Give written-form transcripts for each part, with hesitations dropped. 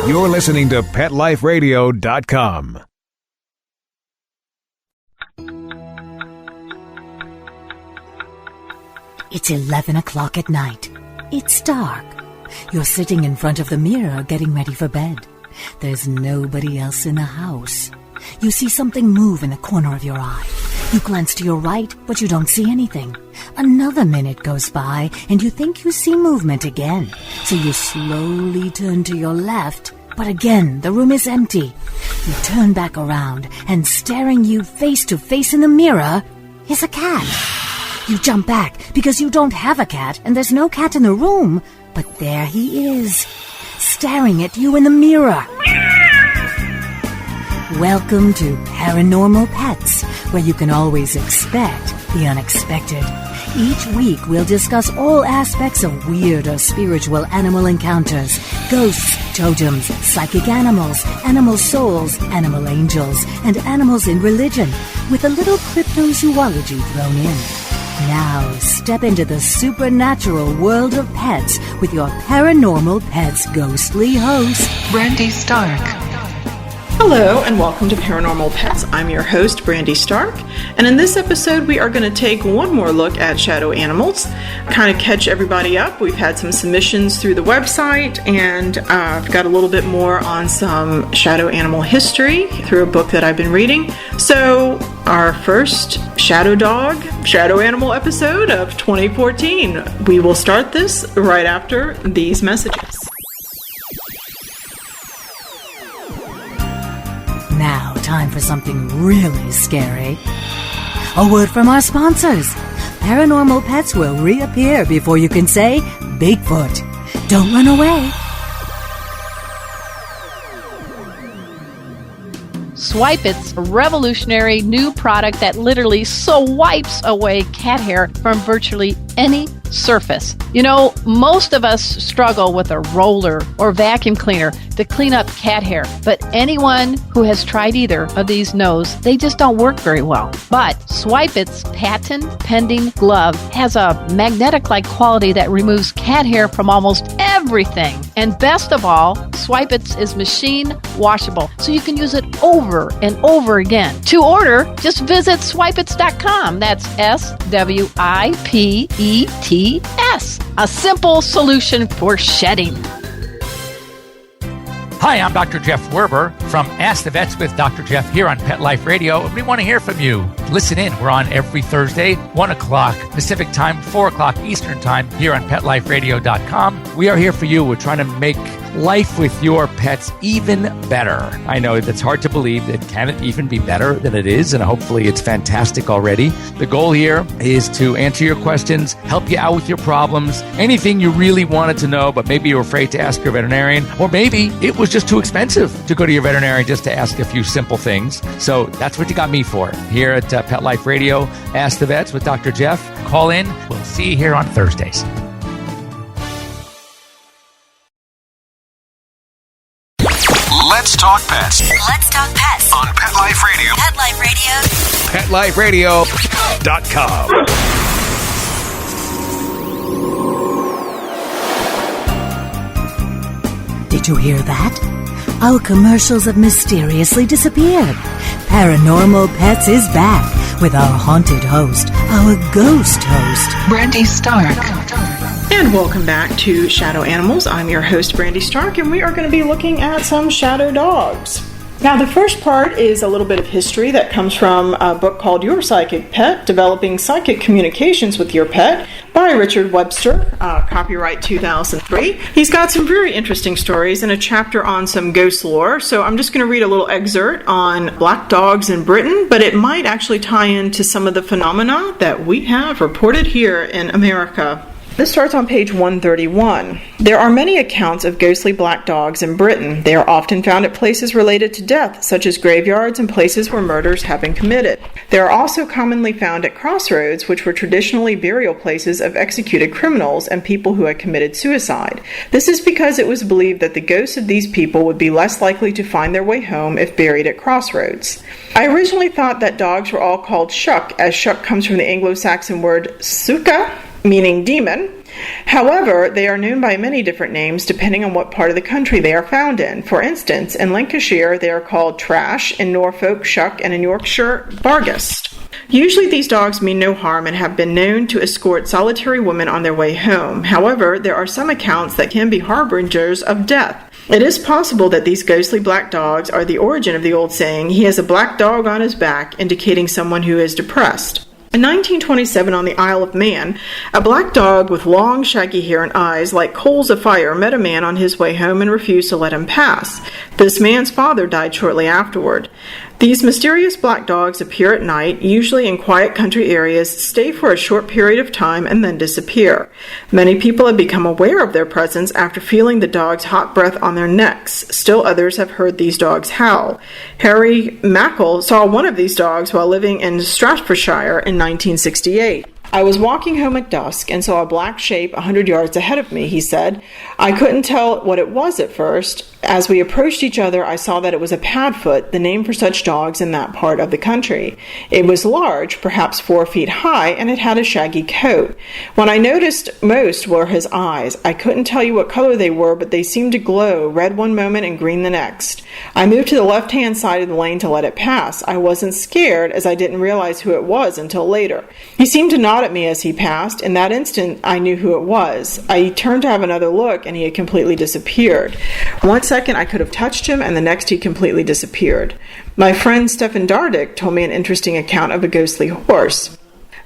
You're listening to PetLifeRadio.com. It's 11 o'clock at night. It's dark. You're sitting in front of the mirror getting ready for bed. There's nobody else in the house. You see something move in the corner of your eye. You glance to your right, but you don't see anything. Another minute goes by, and you think you see movement again. So you slowly turn to your left, but again, the room is empty. You turn back around, and staring you face to face in the mirror is a cat. You jump back because you don't have a cat, and there's no cat in the room. But there he is, staring at you in the mirror. Welcome to Paranormal Pets, where you can always expect the unexpected. Each week, we'll discuss all aspects of weird or spiritual animal encounters, ghosts, totems, psychic animals, animal souls, animal angels, and animals in religion, with a little cryptozoology thrown in. Now, step into the supernatural world of pets with your Paranormal Pets ghostly host, Brandy Stark. Hello and welcome to Paranormal Pets. I'm your host, Brandy Stark, and in this episode we are going to take one more look at shadow animals, kind of catch everybody up. We've had some submissions through the website, and I've got a little bit more on some shadow animal history through a book that I've been reading. So our first shadow animal episode of 2014. We will start this right after these messages. Now, time for something really scary. A word from our sponsors. Paranormal Pets will reappear before you can say Bigfoot. Don't run away. Swipe It's a revolutionary new product that literally swipes away cat hair from virtually any surface. You know, most of us struggle with a roller or vacuum cleaner to clean up cat hair, but anyone who has tried either of these knows they just don't work very well. But Swipe It's patent-pending glove has a magnetic-like quality that removes cat hair from almost everything. And best of all, Swipe It's is machine washable, so you can use it over and over again. To order, just visit swipeits.com. That's SWIPETS. A simple solution for shedding. Hi, I'm Dr. Jeff Werber from Ask the Vets with Dr. Jeff here on Pet Life Radio. We want to hear from you. Listen in. We're on every Thursday, 1 o'clock Pacific time, 4 o'clock Eastern time here on PetLifeRadio.com. We are here for you. We're trying to make life with your pets even better. I know that's hard to believe. It can't even be better than it is, and hopefully it's fantastic already. The goal here is to answer your questions, help you out with your problems, anything you really wanted to know, but maybe you're afraid to ask your veterinarian, or maybe it was just too expensive to go to your veterinarian just to ask a few simple things. So that's what you got me for here at Pet Life Radio. Ask the Vets with Dr. Jeff. Call in. We'll see you here on Thursdays. Let's talk pets. Let's talk pets On Pet Life Radio. Pet Life Radio. PetLifeRadio.com. Did you hear that? Our commercials have mysteriously disappeared. Paranormal Pets is back with our haunted host, our ghost host, Brandy Stark. And welcome back to Shadow Animals. I'm your host, Brandy Stark, and we are going to be looking at some shadow dogs. Now, the first part is a little bit of history that comes from a book called Your Psychic Pet, Developing Psychic Communications with Your Pet by Richard Webster, copyright 2003. He's got some very interesting stories and a chapter on some ghost lore, so I'm just going to read a little excerpt on black dogs in Britain, but it might actually tie into some of the phenomena that we have reported here in America. This starts on page 131. There are many accounts of ghostly black dogs in Britain. They are often found at places related to death, such as graveyards and places where murders have been committed. They are also commonly found at crossroads, which were traditionally burial places of executed criminals and people who had committed suicide. This is because it was believed that the ghosts of these people would be less likely to find their way home if buried at crossroads. I originally thought that dogs were all called shuck, as shuck comes from the Anglo-Saxon word suka, meaning demon, However, they are known by many different names depending on what part of the country they are found in. For instance, in Lancashire, they are called Trash, in Norfolk, Shuck, and in Yorkshire, Barghest. Usually these dogs mean no harm and have been known to escort solitary women on their way home. However, there are some accounts that can be harbingers of death. It is possible that these ghostly black dogs are the origin of the old saying, "He has a black dog on his back," indicating someone who is depressed. In 1927, on the Isle of Man, a black dog with long, shaggy hair and eyes like coals of fire met a man on his way home and refused to let him pass. This man's father died shortly afterward. These mysterious black dogs appear at night, usually in quiet country areas, stay for a short period of time, and then disappear. Many people have become aware of their presence after feeling the dog's hot breath on their necks. Still others have heard these dogs howl. Harry Mackle saw one of these dogs while living in Staffordshire in 1968. "I was walking home at dusk and saw a black shape 100 yards ahead of me," he said. "I couldn't tell what it was at first. As we approached each other, I saw that it was a padfoot, the name for such dogs in that part of the country. It was large, perhaps 4 feet high, and it had a shaggy coat. What I noticed most were his eyes. I couldn't tell you what color they were, but they seemed to glow, red one moment and green the next. I moved to the left-hand side of the lane to let it pass. I wasn't scared, as I didn't realize who it was until later. He seemed to nod at me as he passed. In that instant, I knew who it was. I turned to have another look, and he had completely disappeared. 1 second, I could have touched him, and the next he completely disappeared." My friend Stefan Dardick told me an interesting account of a ghostly horse.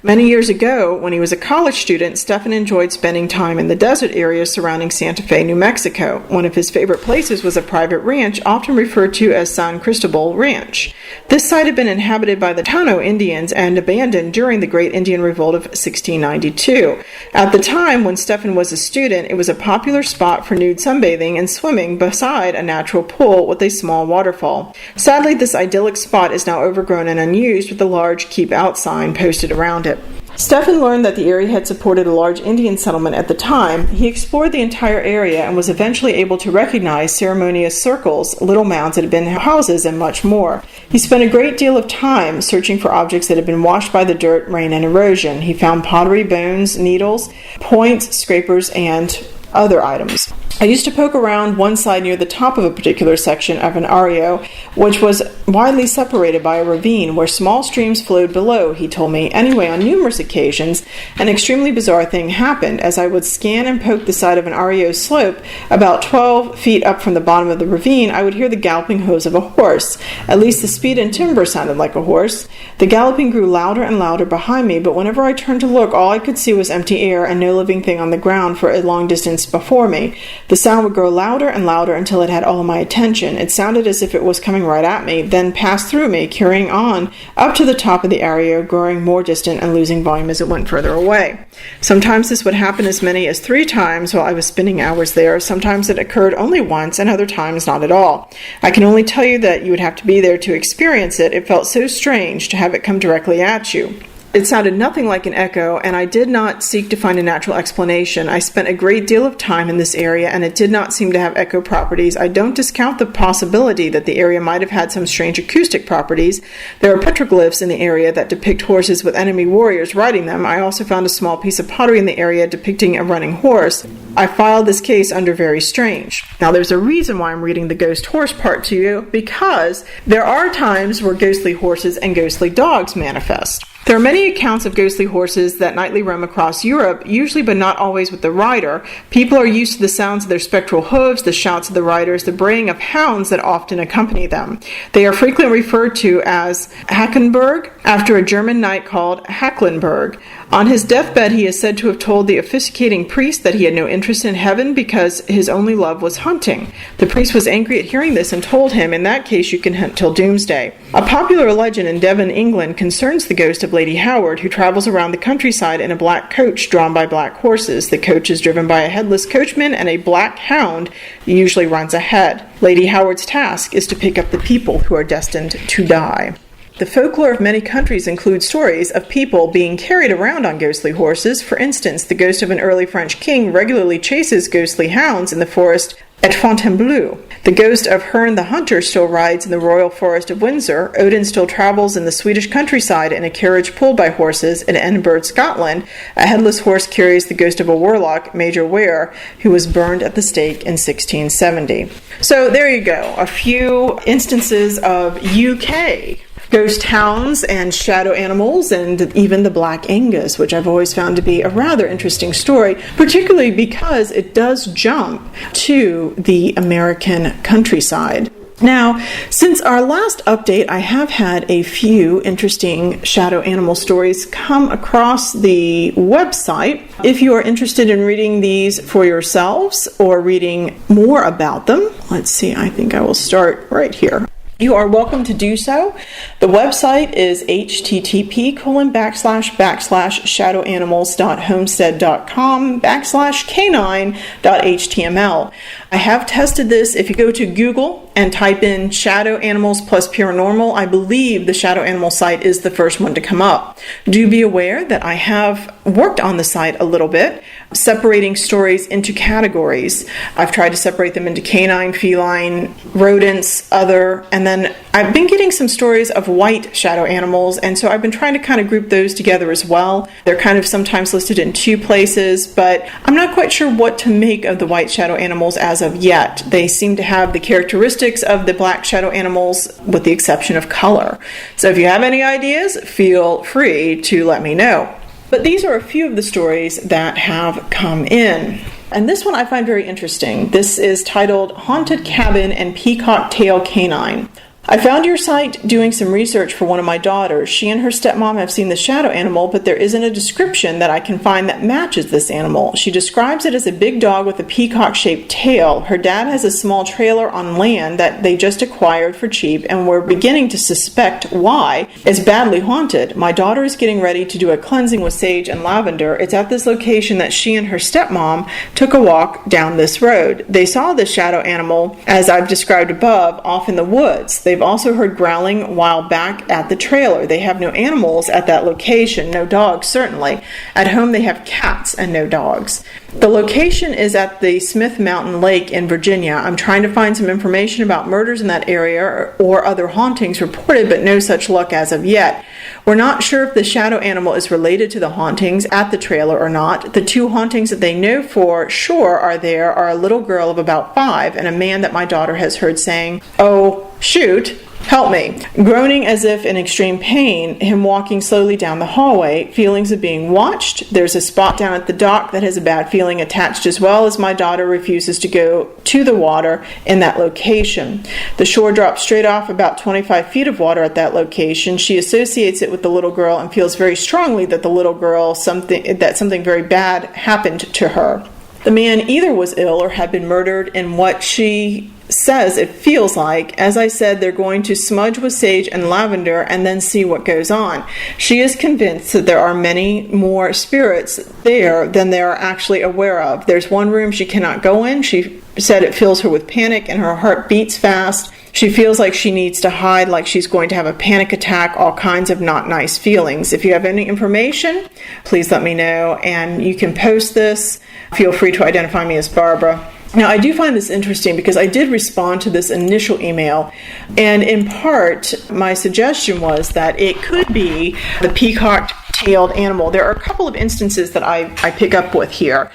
Many years ago, when he was a college student, Stefan enjoyed spending time in the desert area surrounding Santa Fe, New Mexico. One of his favorite places was a private ranch, often referred to as San Cristobal Ranch. This site had been inhabited by the Tano Indians and abandoned during the Great Indian Revolt of 1692. At the time, when Stefan was a student, it was a popular spot for nude sunbathing and swimming beside a natural pool with a small waterfall. Sadly, this idyllic spot is now overgrown and unused, with a large "Keep Out" sign posted around it. Stefan learned that the area had supported a large Indian settlement at the time. He explored the entire area and was eventually able to recognize ceremonious circles, little mounds that had been houses, and much more. He spent a great deal of time searching for objects that had been washed by the dirt, rain, and erosion. He found pottery, bones, needles, points, scrapers, and other items. I used to poke around one side near the top of a particular section of an arroyo, which was widely separated by a ravine where small streams flowed below, he told me. Anyway, on numerous occasions, an extremely bizarre thing happened. As I would scan and poke the side of an arroyo slope, about 12 feet up from the bottom of the ravine, I would hear the galloping hooves of a horse. At least the speed and timbre sounded like a horse. The galloping grew louder and louder behind me, but whenever I turned to look, all I could see was empty air and no living thing on the ground for a long distance before me. The sound would grow louder and louder until it had all my attention. It sounded as if it was coming right at me, then passed through me, carrying on up to the top of the area, growing more distant and losing volume as it went further away. Sometimes this would happen as many as 3 times while I was spending hours there. Sometimes it occurred only once, and other times not at all. I can only tell you that you would have to be there to experience it. It felt so strange to have it come directly at you. It sounded nothing like an echo, and I did not seek to find a natural explanation. I spent a great deal of time in this area, and it did not seem to have echo properties. I don't discount the possibility that the area might have had some strange acoustic properties. There are petroglyphs in the area that depict horses with enemy warriors riding them. I also found a small piece of pottery in the area depicting a running horse. I filed this case under very strange. Now, there's a reason why I'm reading the ghost horse part to you, because there are times where ghostly horses and ghostly dogs manifest. There are many accounts of ghostly horses that nightly roam across Europe, usually but not always with the rider. People are used to the sounds of their spectral hooves, the shouts of the riders, the braying of hounds that often accompany them. They are frequently referred to as Hackenberg, after a German knight called Hacklenberg. On his deathbed, he is said to have told the officiating priest that he had no interest in heaven because his only love was hunting. The priest was angry at hearing this and told him, in that case you can hunt till doomsday. A popular legend in Devon, England concerns the ghost of Lady Howard, who travels around the countryside in a black coach drawn by black horses. The coach is driven by a headless coachman, and a black hound usually runs ahead. Lady Howard's task is to pick up the people who are destined to die. The folklore of many countries includes stories of people being carried around on ghostly horses. For instance, the ghost of an early French king regularly chases ghostly hounds in the forest at Fontainebleau. The ghost of Herne the Hunter still rides in the royal forest of Windsor. Odin still travels in the Swedish countryside in a carriage pulled by horses. In Edinburgh, Scotland, a headless horse carries the ghost of a warlock, Major Ware, who was burned at the stake in 1670. So there you go, a few instances of UK ghost hounds and shadow animals, and even the Black Angus, which I've always found to be a rather interesting story, particularly because it does jump to the American countryside. Now, since our last update, I have had a few interesting shadow animal stories come across the website. If you are interested in reading these for yourselves or reading more about them, let's see, I think I will start right here. You are welcome to do so. The website is http://shadowanimals.homestead.com/canine.html. I have tested this. If you go to Google and type in shadow animals plus paranormal, I believe the shadow animal site is the first one to come up. Do be aware that I have worked on the site a little bit, separating stories into categories. I've tried to separate them into canine, feline, rodents, other, and then I've been getting some stories of white shadow animals, and so I've been trying to kind of group those together as well. They're kind of sometimes listed in two places, but I'm not quite sure what to make of the white shadow animals as of yet. They seem to have the characteristics of the black shadow animals with the exception of color. So if you have any ideas, feel free to let me know. But these are a few of the stories that have come in. And this one I find very interesting. This is titled Haunted Cabin and Peacock Tail Canine. I found your site doing some research for one of my daughters. She and her stepmom have seen the shadow animal, but there isn't a description that I can find that matches this animal. She describes it as a big dog with a peacock-shaped tail. Her dad has a small trailer on land that they just acquired for cheap, and we're beginning to suspect why it's badly haunted. My daughter is getting ready to do a cleansing with sage and lavender. It's at this location that she and her stepmom took a walk down this road. They saw the shadow animal, as I've described above, off in the woods. They've also heard growling while back at the trailer. They have no animals at that location, no dogs certainly. At home they have cats and no dogs. The location is at the Smith Mountain Lake in Virginia. I'm trying to find some information about murders in that area or other hauntings reported, but no such luck as of yet. We're not sure if the shadow animal is related to the hauntings at the trailer or not. The two hauntings that they know for sure are there are a little girl of about 5 and a man that my daughter has heard saying, "Oh, shoot, help me," groaning as if in extreme pain, him walking slowly down the hallway, feelings of being watched. There's a spot down at the dock that has a bad feeling attached as well, as my daughter refuses to go to the water in that location. The shore drops straight off about 25 feet of water at that location. She associates it with the little girl and feels very strongly that the little girl, something very bad happened to her. The man either was ill or had been murdered in what she says it feels like. As I said, they're going to smudge with sage and lavender and then see what goes on. She is convinced that there are many more spirits there than they are actually aware of. There's one room she cannot go in. She said it fills her with panic and her heart beats fast. She feels like she needs to hide, like she's going to have a panic attack, all kinds of not nice feelings. If you have any information, please let me know, and you can post this. Feel free to identify me as Barbara. Now, I do find this interesting because I did respond to this initial email, and in part, my suggestion was that it could be the peacock-tailed animal. There are a couple of instances that I pick up with here.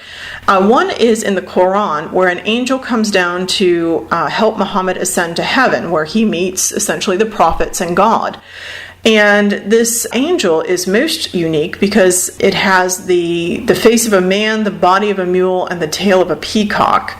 One is in the Quran, where an angel comes down to help Muhammad ascend to heaven, where he meets essentially the prophets and God. And this angel is most unique because it has the face of a man, the body of a mule, and the tail of a peacock.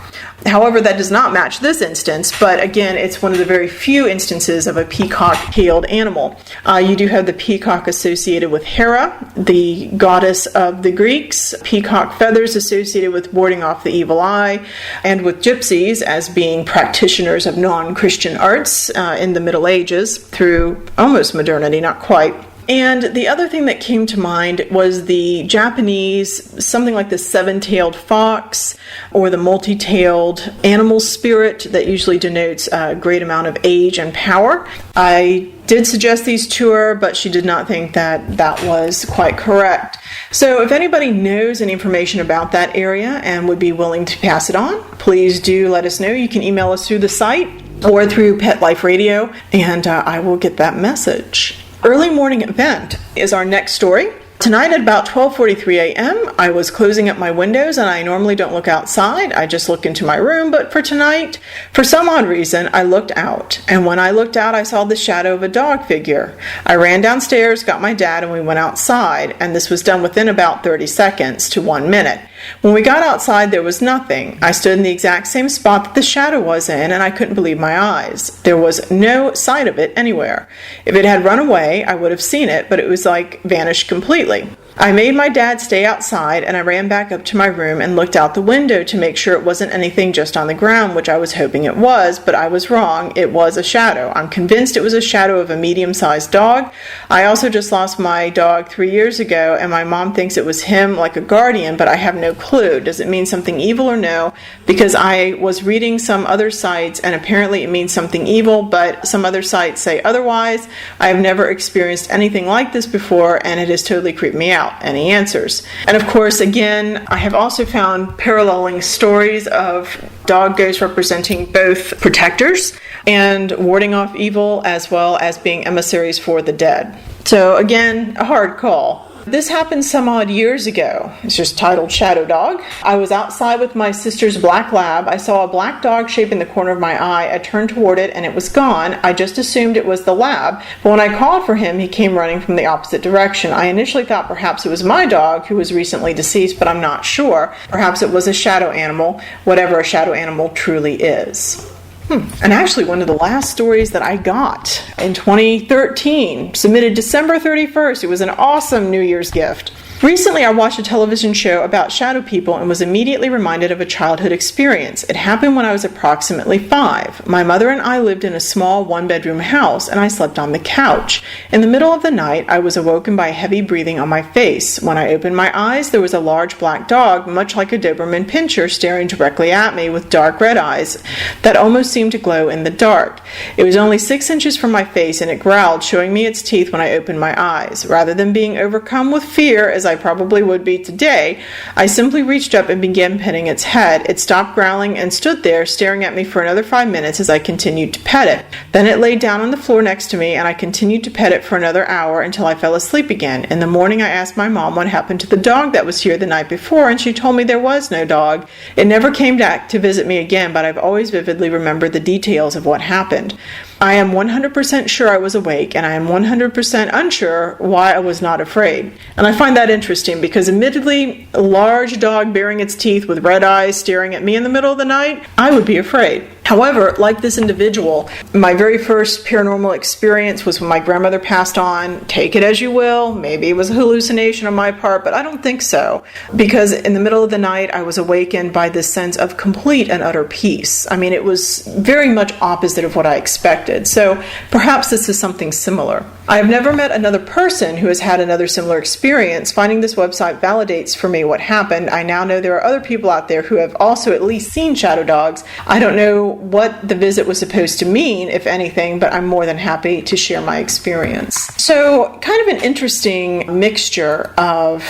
However, that does not match this instance, but again, it's one of the very few instances of a peacock-tailed animal. You do have the peacock associated with Hera, the goddess of the Greeks, peacock feathers associated with warding off the evil eye, and with gypsies as being practitioners of non-Christian arts in the Middle Ages through almost modernity, not quite. And the other thing that came to mind was the Japanese, something like the seven-tailed fox or the multi-tailed animal spirit that usually denotes a great amount of age and power. I did suggest these to her, but she did not think that that was quite correct. So if anybody knows any information about that area and would be willing to pass it on, please do let us know. You can email us through the site or through Pet Life Radio, and I will get that message. Early morning event is our next story. Tonight at about 12:43 a.m., I was closing up my windows, and I normally don't look outside. I just look into my room, but for tonight, for some odd reason, I looked out. And when I looked out, I saw the shadow of a dog figure. I ran downstairs, got my dad, and we went outside, and this was done within about 30 seconds to 1 minute. When we got outside, there was nothing. I stood in the exact same spot that the shadow was in, and I couldn't believe my eyes. There was no sight of it anywhere. If it had run away, I would have seen it, but it was like vanished completely. I made my dad stay outside, and I ran back up to my room and looked out the window to make sure it wasn't anything just on the ground, which I was hoping it was, but I was wrong. It was a shadow. I'm convinced it was a shadow of a medium-sized dog. I also just lost my dog 3 years ago, and my mom thinks it was him, like a guardian, but I have no clue. Does it mean something evil or no? Because I was reading some other sites, and apparently it means something evil, but some other sites say otherwise. I have never experienced anything like this before, and it has totally creeped me out. Any answers? And of course, again, I have also found paralleling stories of dog ghosts representing both protectors and warding off evil, as well as being emissaries for the dead. So again, a hard call. This happened some odd years ago. It's just titled Shadow Dog. I was outside with my sister's black lab. I saw a black dog shape in the corner of my eye. I turned toward it and it was gone. I just assumed it was the lab. But when I called for him, he came running from the opposite direction. I initially thought perhaps it was my dog who was recently deceased, but I'm not sure. Perhaps it was a shadow animal, whatever a shadow animal truly is. And actually, one of the last stories that I got in 2013, submitted December 31st. It was an awesome New Year's gift. Recently, I watched a television show about shadow people and was immediately reminded of a childhood experience. It happened when I was approximately 5. My mother and I lived in a small one-bedroom house, and I slept on the couch. In the middle of the night, I was awoken by heavy breathing on my face. When I opened my eyes, there was a large black dog, much like a Doberman Pinscher, staring directly at me with dark red eyes that almost seemed to glow in the dark. It was only 6 inches from my face, and it growled, showing me its teeth when I opened my eyes. Rather than being overcome with fear, as I probably would be today, I simply reached up and began petting its head. It stopped growling and stood there staring at me for another 5 minutes as I continued to pet it. Then it laid down on the floor next to me, and I continued to pet it for another hour until I fell asleep again. In the morning, I asked my mom what happened to the dog that was here the night before, and she told me there was no dog. It never came back to visit me again, but I've always vividly remembered the details of what happened. I am 100% sure I was awake, and I am 100% unsure why I was not afraid. And I find that interesting because admittedly, a large dog baring its teeth with red eyes staring at me in the middle of the night, I would be afraid. However, like this individual, my very first paranormal experience was when my grandmother passed on. Take it as you will. Maybe it was a hallucination on my part, but I don't think so. Because in the middle of the night, I was awakened by this sense of complete and utter peace. I mean, it was very much opposite of what I expected. So perhaps this is something similar. I have never met another person who has had another similar experience. Finding this website validates for me what happened. I now know there are other people out there who have also at least seen shadow dogs. I don't know what the visit was supposed to mean, if anything, but I'm more than happy to share my experience. So, kind of an interesting mixture of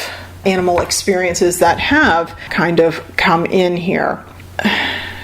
animal experiences that have kind of come in here.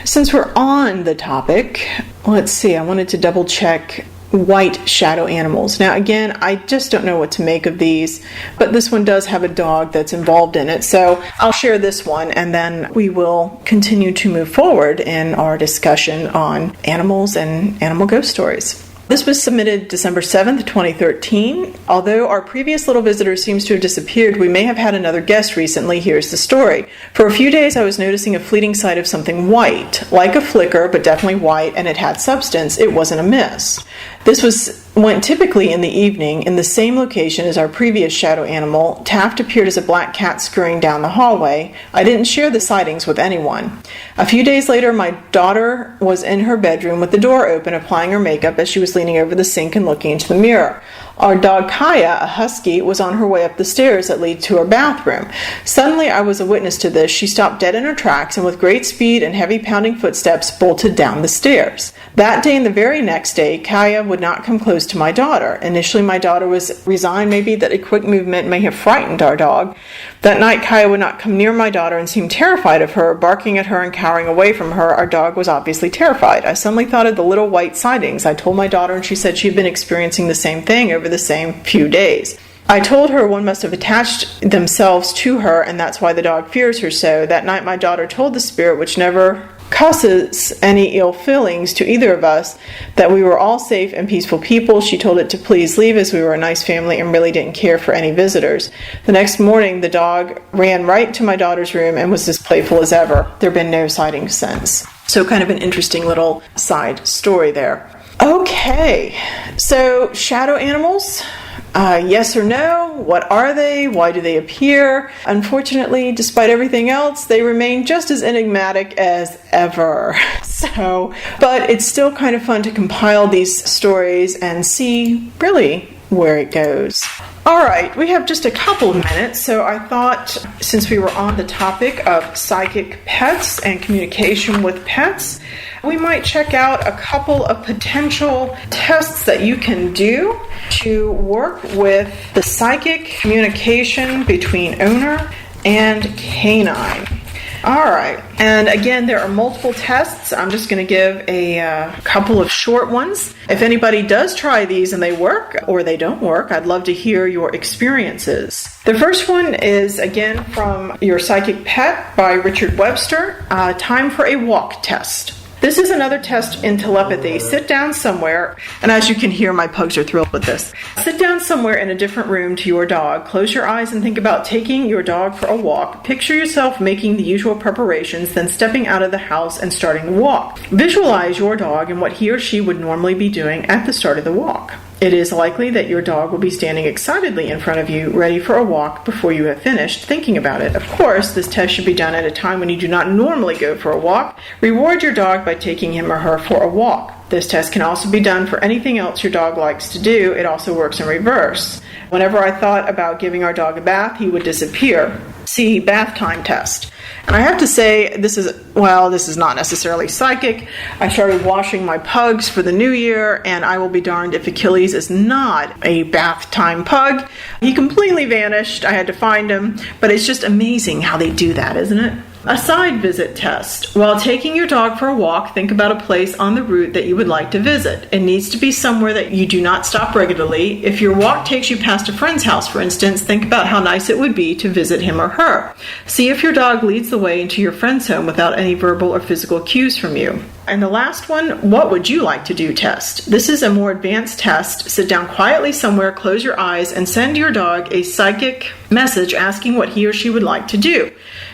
Since we're on the topic, let's see, I wanted to double check white shadow animals. Now again, I just don't know what to make of these, but this one does have a dog that's involved in it, so I'll share this one and then we will continue to move forward in our discussion on animals and animal ghost stories. This was submitted December 7th, 2013. Although our previous little visitor seems to have disappeared, we may have had another guest recently. Here's the story. For a few days, I was noticing a fleeting sight of something white, like a flicker, but definitely white, and it had substance. It wasn't a mist. This went typically in the evening in the same location as our previous shadow animal. Taft appeared as a black cat scurrying down the hallway. I didn't share the sightings with anyone. A few days later, my daughter was in her bedroom with the door open, applying her makeup as she was leaning over the sink and looking into the mirror. Our dog Kaya, a husky, was on her way up the stairs that lead to her bathroom. Suddenly, I was a witness to this. She stopped dead in her tracks and with great speed and heavy pounding footsteps bolted down the stairs. That day and the very next day, Kaya would not come close to my daughter. Initially, my daughter was resigned maybe that a quick movement may have frightened our dog. That night, Kaya would not come near my daughter and seemed terrified of her, barking at her and cowering away from her. Our dog was obviously terrified. I suddenly thought of the little white sightings. I told my daughter and she said she had been experiencing the same thing over the same few days. I told her one must have attached themselves to her and that's why the dog fears her so. That night my daughter told the spirit, which never causes any ill feelings to either of us, that we were all safe and peaceful people. She told it to please leave as we were a nice family and really didn't care for any visitors. The next morning the dog ran right to my daughter's room and was as playful as ever. There have been no sightings since. So kind of an interesting little side story there. Okay, so shadow animals, yes or no? What are they? Why do they appear? Unfortunately, despite everything else, they remain just as enigmatic as ever. But it's still kind of fun to compile these stories and see really where it goes. All right, we have just a couple of minutes, so I thought since we were on the topic of psychic pets and communication with pets, we might check out a couple of potential tests that you can do to work with the psychic communication between owner and canine. All right, and again, there are multiple tests. I'm just going to give a couple of short ones. If anybody does try these and they work or they don't work, I'd love to hear your experiences. The first one is, again, from Your Psychic Pet by Richard Webster, Time for a Walk Test. This is another test in telepathy. Sit down somewhere, and as you can hear, my pugs are thrilled with this. Sit down somewhere in a different room to your dog. Close your eyes and think about taking your dog for a walk. Picture yourself making the usual preparations, then stepping out of the house and starting the walk. Visualize your dog and what he or she would normally be doing at the start of the walk. It is likely that your dog will be standing excitedly in front of you, ready for a walk before you have finished thinking about it. Of course, this test should be done at a time when you do not normally go for a walk. Reward your dog by taking him or her for a walk. This test can also be done for anything else your dog likes to do. It also works in reverse. Whenever I thought about giving our dog a bath, he would disappear. See bath time test. And I have to say, this is not necessarily psychic. I started washing my pugs for the new year, and I will be darned if Achilles is not a bath time pug. He completely vanished. I had to find him, but it's just amazing how they do that, isn't it? A side visit test. While taking your dog for a walk, think about a place on the route that you would like to visit. It needs to be somewhere that you do not stop regularly. If your walk takes you past a friend's house, for instance, think about how nice it would be to visit him or her. See if your dog leads the way into your friend's home without any verbal or physical cues from you. And the last one, what would you like to do test. This is a more advanced test. Sit down quietly somewhere, close your eyes, and send your dog a psychic message asking what he or she would like to do.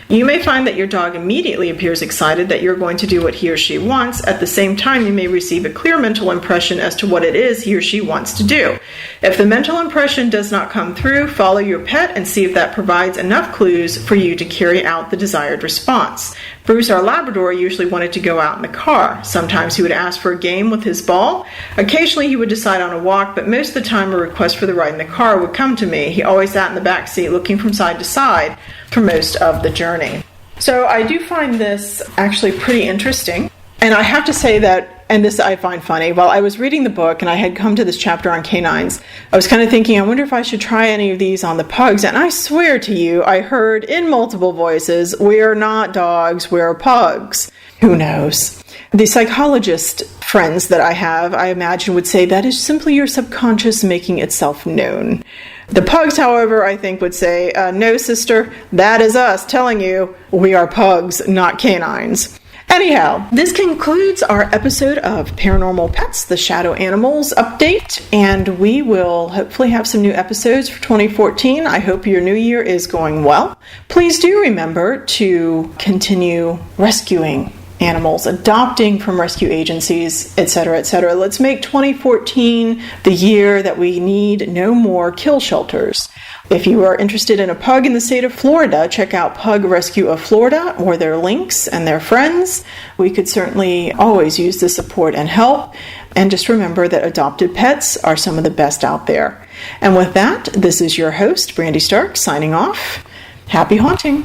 You may find that your dog immediately appears excited that you're going to do what he or she wants. At the same time, you may receive a clear mental impression as to what it is he or she wants to do. If the mental impression does not come through, follow your pet and see if that provides enough clues for you to carry out the desired response. Bruce, our Labrador, usually wanted to go out in the car. Sometimes he would ask for a game with his ball. Occasionally he would decide on a walk, but most of the time a request for the ride in the car would come to me. He always sat in the back seat looking from side to side for most of the journey. So I do find this actually pretty interesting. And I have to say that, and this I find funny, while I was reading the book and I had come to this chapter on canines, I was kind of thinking, I wonder if I should try any of these on the pugs. And I swear to you, I heard in multiple voices, we're not dogs, we're pugs. Who knows? The psychologist friends that I have, I imagine, would say that is simply your subconscious making itself known. The pugs, however, I think would say, no, sister, that is us telling you we are pugs, not canines. Anyhow, this concludes our episode of Paranormal Pets, the Shadow Animals update, and we will hopefully have some new episodes for 2014. I hope your new year is going well. Please do remember to continue rescuing animals, adopting from rescue agencies, etc., etc. Let's make 2014 the year that we need no more kill shelters. If you are interested in a pug in the state of Florida, check out Pug Rescue of Florida or their links and their friends. We could certainly always use the support and help. And just remember that adopted pets are some of the best out there. And with that, this is your host, Brandy Stark, signing off. Happy haunting.